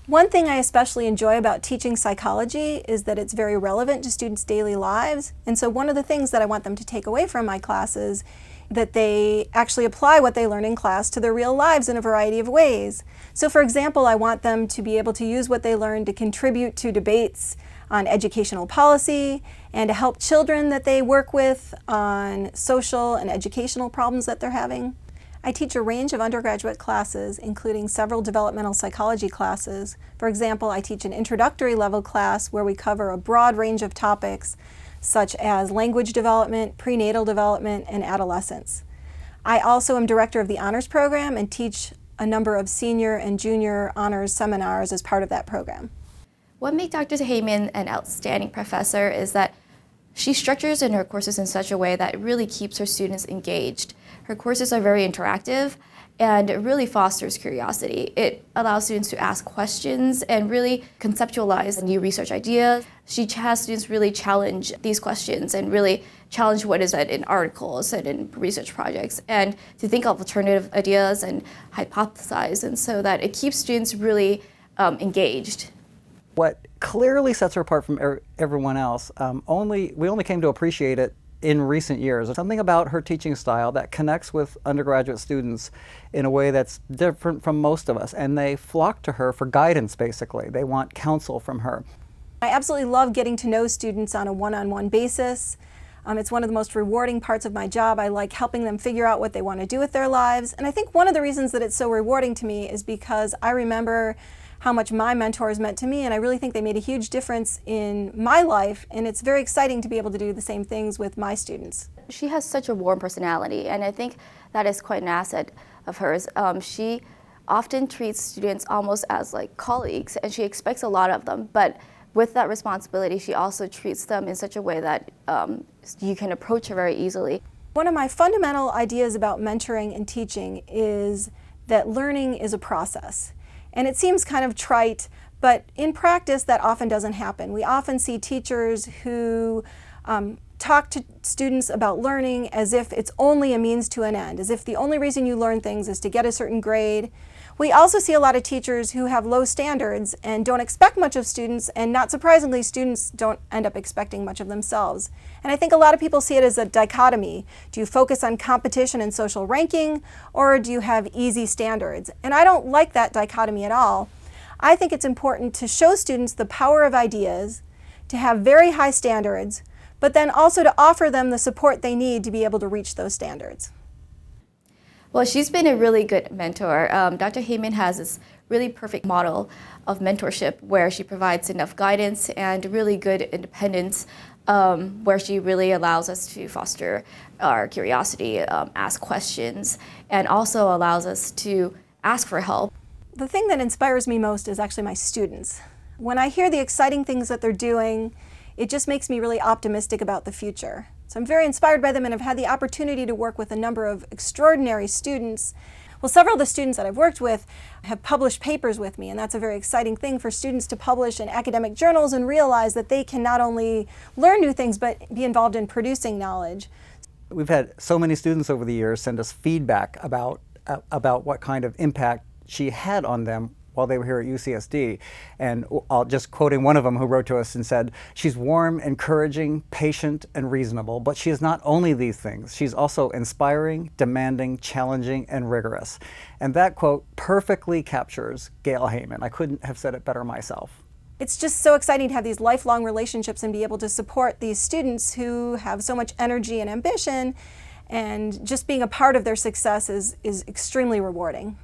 One thing I especially enjoy about teaching psychology is that it's very relevant to students' daily lives. And so one of the things that I want them to take away from my classes that they actually apply what they learn in class to their real lives in a variety of ways. So for example, I want them to be able to use what they learn to contribute to debates on educational policy and to help children that they work with on social and educational problems that they're having. I teach a range of undergraduate classes, including several developmental psychology classes. For example, I teach an introductory level class where we cover a broad range of topics such as language development, prenatal development, and adolescence. I also am director of the honors program and teach a number of senior and junior honors seminars as part of that program. What makes Dr. Heyman an outstanding professor is that she structures in her courses in such a way that it really keeps her students engaged. Her courses are very interactive and it really fosters curiosity. It allows students to ask questions and really conceptualize new research ideas. She has students really challenge these questions and really challenge what is said in articles and in research projects and to think of alternative ideas and hypothesize, and so that it keeps students really engaged. What clearly sets her apart from everyone else, we only came to appreciate it in recent years. Something about her teaching style that connects with undergraduate students in a way that's different from most of us, and they flock to her for guidance, basically. They want counsel from her. I absolutely love getting to know students on a one-on-one basis. It's one of the most rewarding parts of my job. I like helping them figure out what they want to do with their lives. And I think one of the reasons that it's so rewarding to me is because I remember how much my mentors meant to me, and I really think they made a huge difference in my life, and it's very exciting to be able to do the same things with my students. She has such a warm personality, and I think that is quite an asset of hers. She often treats students almost as like colleagues, and she expects a lot of them, but with that responsibility, she also treats them in such a way that you can approach her very easily. One of my fundamental ideas about mentoring and teaching is that learning is a process. And it seems kind of trite, but in practice that often doesn't happen. We often see teachers who talk to students about learning as if it's only a means to an end, as if the only reason you learn things is to get a certain grade. We also see a lot of teachers who have low standards and don't expect much of students, and not surprisingly, students don't end up expecting much of themselves. And I think a lot of people see it as a dichotomy. Do you focus on competition and social ranking, or do you have easy standards? And I don't like that dichotomy at all. I think it's important to show students the power of ideas, to have very high standards, but then also to offer them the support they need to be able to reach those standards. Well, she's been a really good mentor. Dr. Heyman has this really perfect model of mentorship where she provides enough guidance and really good independence, where she really allows us to foster our curiosity, ask questions, and also allows us to ask for help. The thing that inspires me most is actually my students. When I hear the exciting things that they're doing, it just makes me really optimistic about the future. So I'm very inspired by them, and I've had the opportunity to work with a number of extraordinary students. Well, several of the students that I've worked with have published papers with me, and that's a very exciting thing for students to publish in academic journals and realize that they can not only learn new things, but be involved in producing knowledge. We've had so many students over the years send us feedback about what kind of impact she had on them while they were here at UCSD. And I'll just quoting one of them who wrote to us and said, "She's warm, encouraging, patient, and reasonable, but she is not only these things. She's also inspiring, demanding, challenging, and rigorous." And that quote perfectly captures Gail Heyman. I couldn't have said it better myself. It's just so exciting to have these lifelong relationships and be able to support these students who have so much energy and ambition, and just being a part of their success is extremely rewarding.